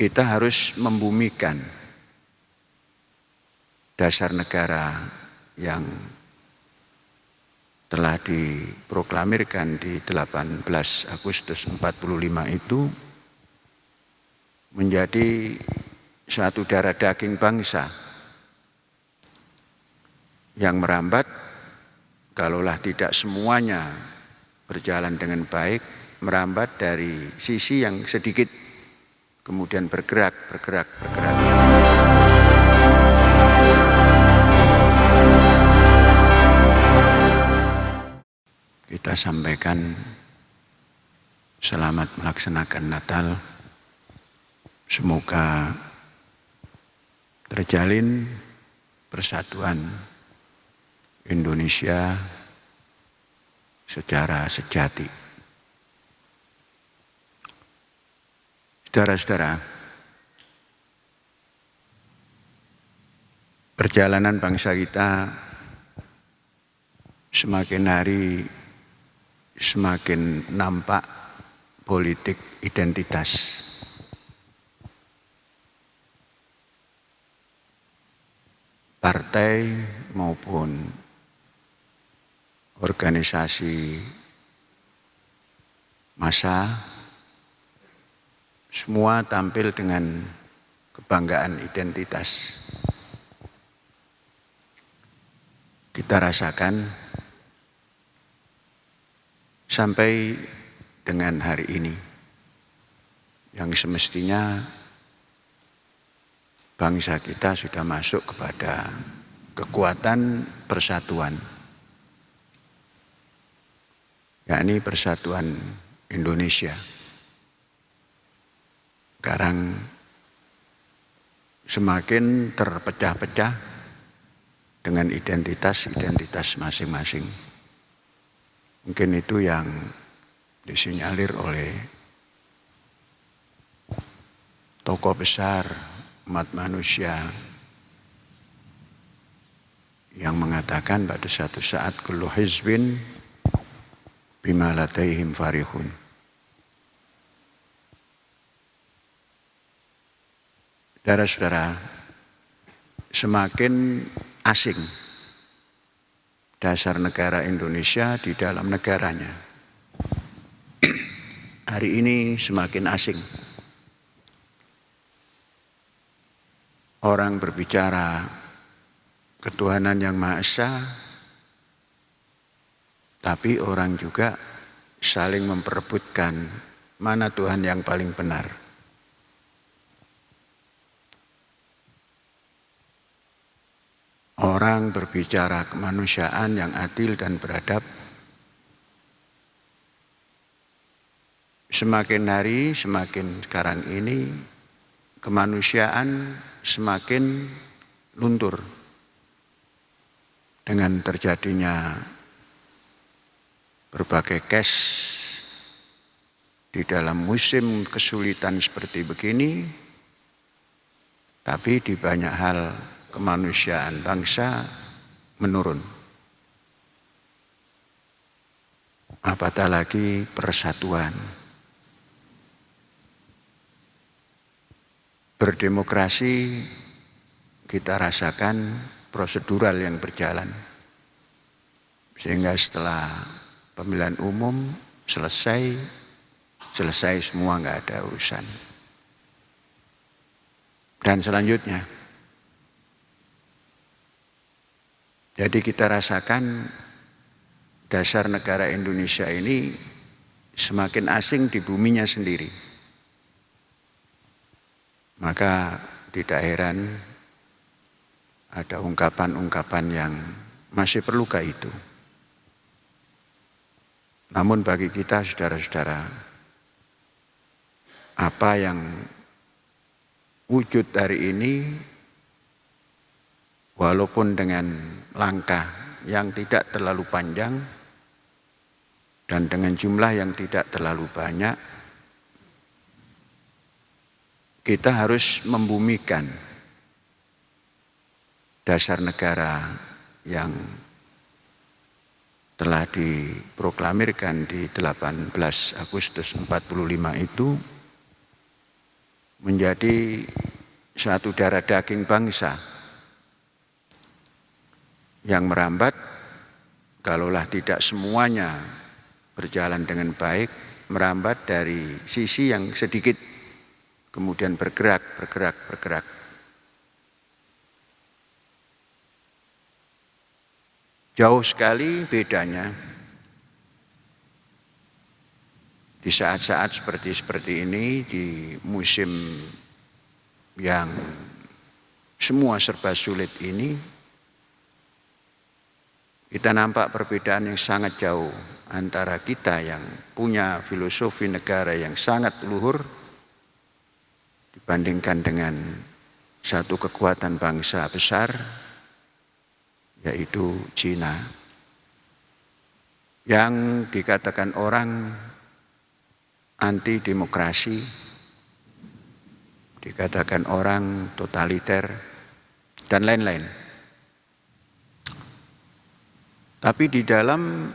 kita harus membumikan dasar negara yang telah diproklamirkan di 18 Agustus 45 itu menjadi satu darah daging bangsa yang merambat, kalaulah tidak semuanya berjalan dengan baik, merambat dari sisi yang sedikit, kemudian bergerak. Kita sampaikan selamat melaksanakan Natal. Semoga terjalin persatuan Indonesia secara sejati. Saudara-saudara, perjalanan bangsa kita semakin hari semakin nampak politik identitas. Partai maupun organisasi massa semua tampil dengan kebanggaan identitas. Kita rasakan sampai dengan hari ini, yang semestinya bangsa kita sudah masuk kepada kekuatan persatuan, yakni persatuan Indonesia. Sekarang semakin terpecah-pecah dengan identitas masing-masing. Mungkin itu yang disinyalir oleh tokoh besar umat manusia yang mengatakan pada satu saat kullu hizbin bima ladaihim farihun. Saudara-saudara, semakin asing dasar negara Indonesia di dalam negaranya. Hari ini semakin asing. Orang berbicara ketuhanan yang Maha Esa, tapi orang juga saling memperebutkan mana Tuhan yang paling benar. Orang berbicara kemanusiaan yang adil dan beradab. Semakin hari, semakin sekarang ini, kemanusiaan semakin luntur dengan terjadinya berbagai case di dalam musim kesulitan seperti begini, tapi di banyak hal kemanusiaan bangsa menurun. Apatah lagi persatuan. Berdemokrasi kita rasakan prosedural yang berjalan. Sehingga setelah pemilihan umum selesai semua, nggak ada urusan. Dan selanjutnya, jadi kita rasakan dasar negara Indonesia ini semakin asing di buminya sendiri. Maka tidak heran ada ungkapan-ungkapan yang masih perlukah itu. Namun bagi kita saudara-saudara, apa yang wujud hari ini, walaupun dengan langkah yang tidak terlalu panjang dan dengan jumlah yang tidak terlalu banyak, kita harus membumikan dasar negara yang telah diproklamirkan di 18 Agustus 45 itu menjadi satu darah daging bangsa yang merambat, kalaulah tidak semuanya berjalan dengan baik, merambat dari sisi yang sedikit, kemudian bergerak. Jauh sekali bedanya di saat-saat seperti ini, di musim yang semua serba sulit ini, kita nampak perbedaan yang sangat jauh antara kita yang punya filosofi negara yang sangat luhur dibandingkan dengan satu kekuatan bangsa besar, yaitu Cina, yang dikatakan orang anti demokrasi, dikatakan orang totaliter, dan lain-lain. Tapi di dalam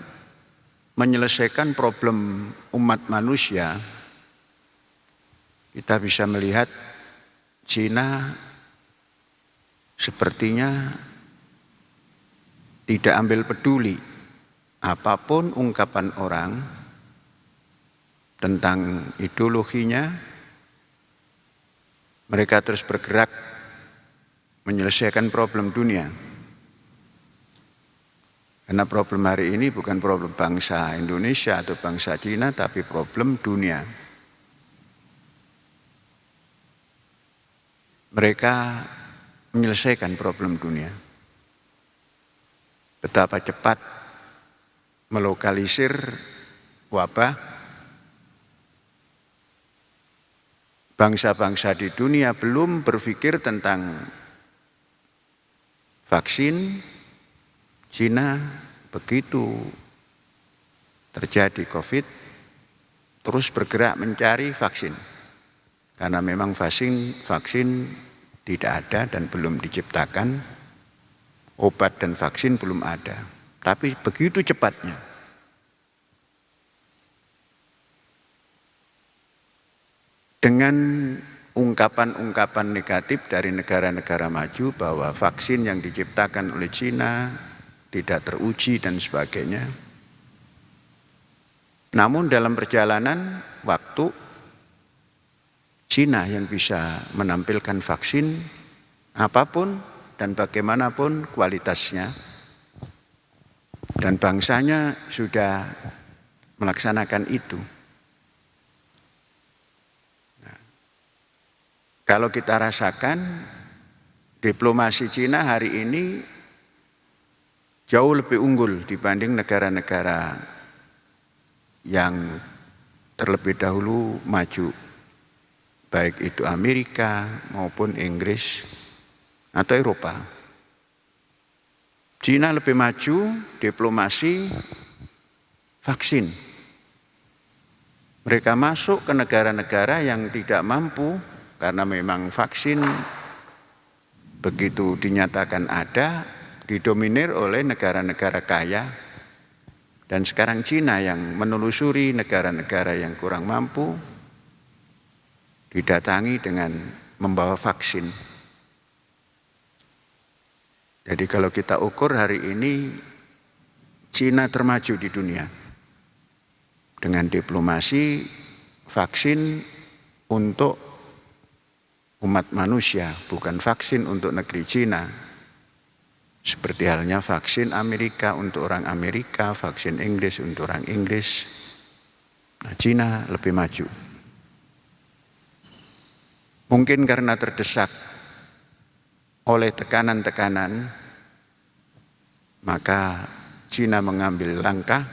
menyelesaikan problem umat manusia, kita bisa melihat Cina sepertinya tidak ambil peduli apapun ungkapan orang tentang ideologinya. Mereka terus bergerak menyelesaikan problem dunia. Karena problem hari ini bukan problem bangsa Indonesia atau bangsa Cina, tapi problem dunia. Mereka menyelesaikan problem dunia. Betapa cepat melokalisir wabah. Bangsa-bangsa di dunia belum berpikir tentang vaksin. Cina begitu terjadi COVID, terus bergerak mencari vaksin. Karena memang vaksin tidak ada dan belum diciptakan. Obat dan vaksin belum ada, tapi begitu cepatnya. Dengan ungkapan-ungkapan negatif dari negara-negara maju bahwa vaksin yang diciptakan oleh Cina tidak teruji dan sebagainya. Namun dalam perjalanan waktu, Cina yang bisa menampilkan vaksin apapun dan bagaimanapun kualitasnya, dan bangsanya sudah melaksanakan itu. Nah, kalau kita rasakan diplomasi Cina hari ini jauh lebih unggul dibanding negara-negara yang terlebih dahulu maju, baik itu Amerika maupun Inggris atau Eropa. Cina lebih maju diplomasi vaksin. Mereka masuk ke negara-negara yang tidak mampu, karena memang vaksin begitu dinyatakan ada, didominir oleh negara-negara kaya. Dan sekarang Cina yang menelusuri negara-negara yang kurang mampu, didatangi dengan membawa vaksin. Jadi kalau kita ukur hari ini, Cina termaju di dunia dengan diplomasi vaksin untuk umat manusia, bukan vaksin untuk negeri Cina. Seperti halnya vaksin Amerika untuk orang Amerika, vaksin Inggris untuk orang Inggris. Nah, Cina lebih maju. Mungkin karena terdesak oleh tekanan-tekanan, maka Cina mengambil langkah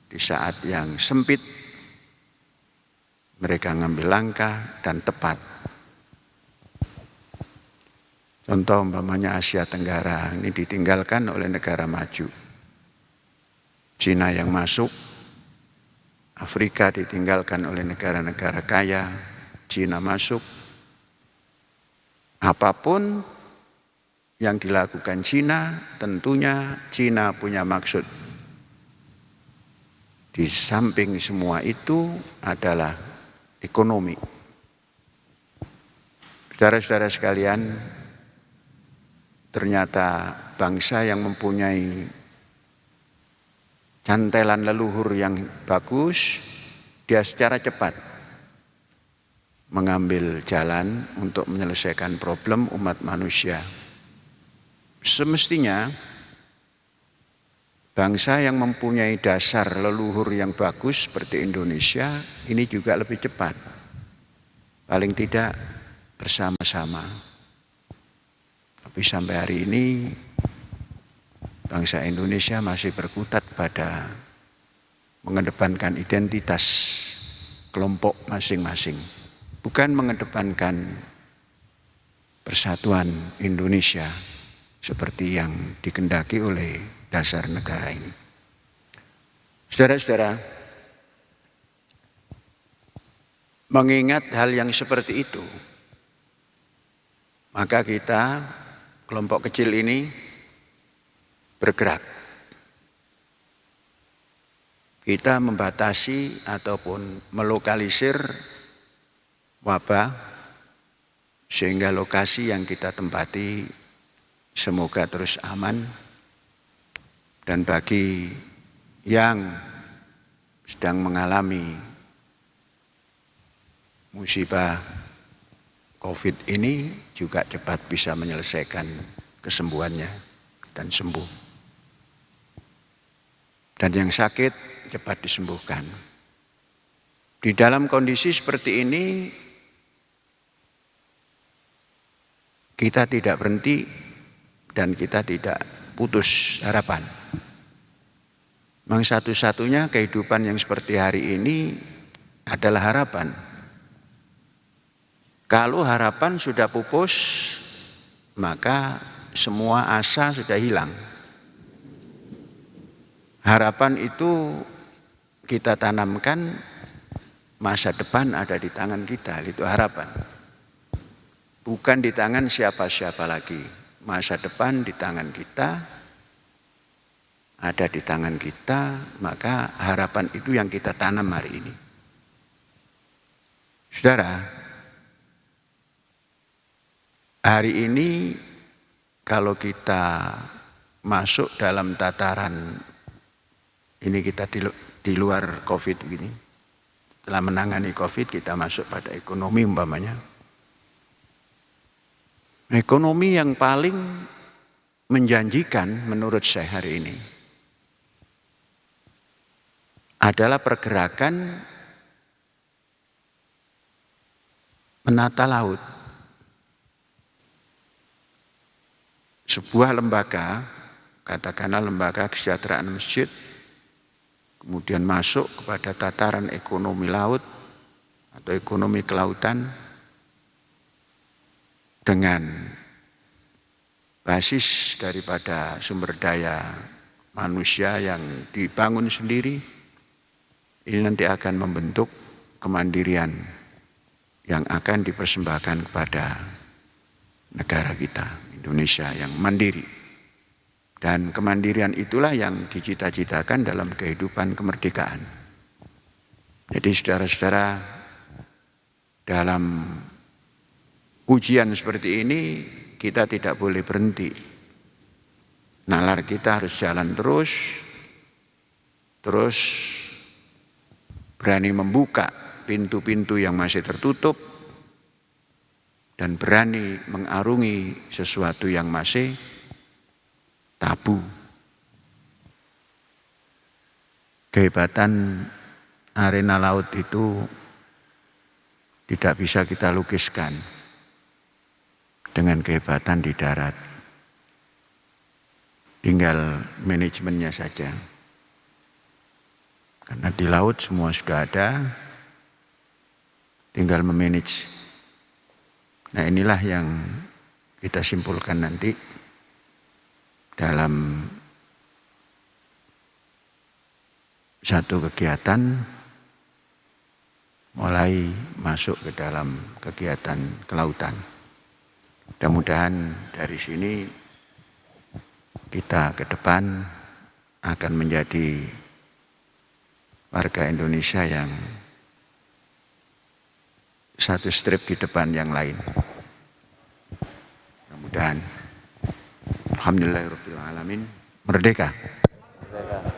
di saat yang sempit. Mereka mengambil langkah dan tepat. Contoh umpamanya Asia Tenggara ini ditinggalkan oleh negara maju. Cina yang masuk, Afrika ditinggalkan oleh negara-negara kaya, Cina masuk. Apapun yang dilakukan Cina, tentunya Cina punya maksud. Di samping semua itu adalah ekonomi. Saudara-saudara sekalian, ternyata bangsa yang mempunyai cantelan leluhur yang bagus, dia secara cepat mengambil jalan untuk menyelesaikan problem umat manusia. Semestinya bangsa yang mempunyai dasar leluhur yang bagus seperti Indonesia ini juga lebih cepat, paling tidak bersama-sama. Tapi sampai hari ini bangsa Indonesia masih berkutat pada mengedepankan identitas kelompok masing-masing, bukan mengedepankan persatuan Indonesia seperti yang dikehendaki oleh dasar negara ini. Saudara-saudara, mengingat hal yang seperti itu, maka kita, kelompok kecil ini, bergerak. Kita membatasi ataupun melokalisir wabah, sehingga lokasi yang kita tempati semoga terus aman. Dan bagi yang sedang mengalami musibah COVID ini juga cepat bisa menyelesaikan kesembuhannya dan sembuh. Dan yang sakit cepat disembuhkan. Di dalam kondisi seperti ini, kita tidak berhenti dan kita tidak putus harapan. Memang satu-satunya kehidupan yang seperti hari ini adalah harapan. Kalau harapan sudah pupus, maka semua asa sudah hilang. Harapan itu kita tanamkan, masa depan ada di tangan kita, itu harapan. Bukan di tangan siapa-siapa lagi. Masa depan di tangan kita, ada di tangan kita, maka harapan itu yang kita tanam hari ini. Saudara, hari ini kalau kita masuk dalam tataran ini, kita di luar COVID begini, setelah menangani COVID kita masuk pada ekonomi umpamanya. Ekonomi yang paling menjanjikan menurut saya hari ini adalah pergerakan menata laut. Sebuah lembaga, katakanlah lembaga kesejahteraan masjid, kemudian masuk kepada tataran ekonomi laut atau ekonomi kelautan dengan basis daripada sumber daya manusia yang dibangun sendiri. Ini nanti akan membentuk kemandirian yang akan dipersembahkan kepada negara kita, Indonesia yang mandiri. Dan kemandirian itulah yang dicita-citakan dalam kehidupan kemerdekaan. Jadi saudara-saudara, dalam ujian seperti ini kita tidak boleh berhenti. Nalar kita harus jalan terus berani membuka pintu-pintu yang masih tertutup dan berani mengarungi sesuatu yang masih tabu. Kehebatan arena laut itu tidak bisa kita lukiskan dengan kehebatan di darat. Tinggal manajemennya saja. Karena di laut semua sudah ada, tinggal memanage. Nah, inilah yang kita simpulkan nanti dalam satu kegiatan, mulai masuk ke dalam kegiatan kelautan. Mudah-mudahan dari sini kita ke depan akan menjadi warga Indonesia yang satu strip di depan yang lain. mudah-mudahan alhamdulillahirabbil alamin merdeka. Merdeka.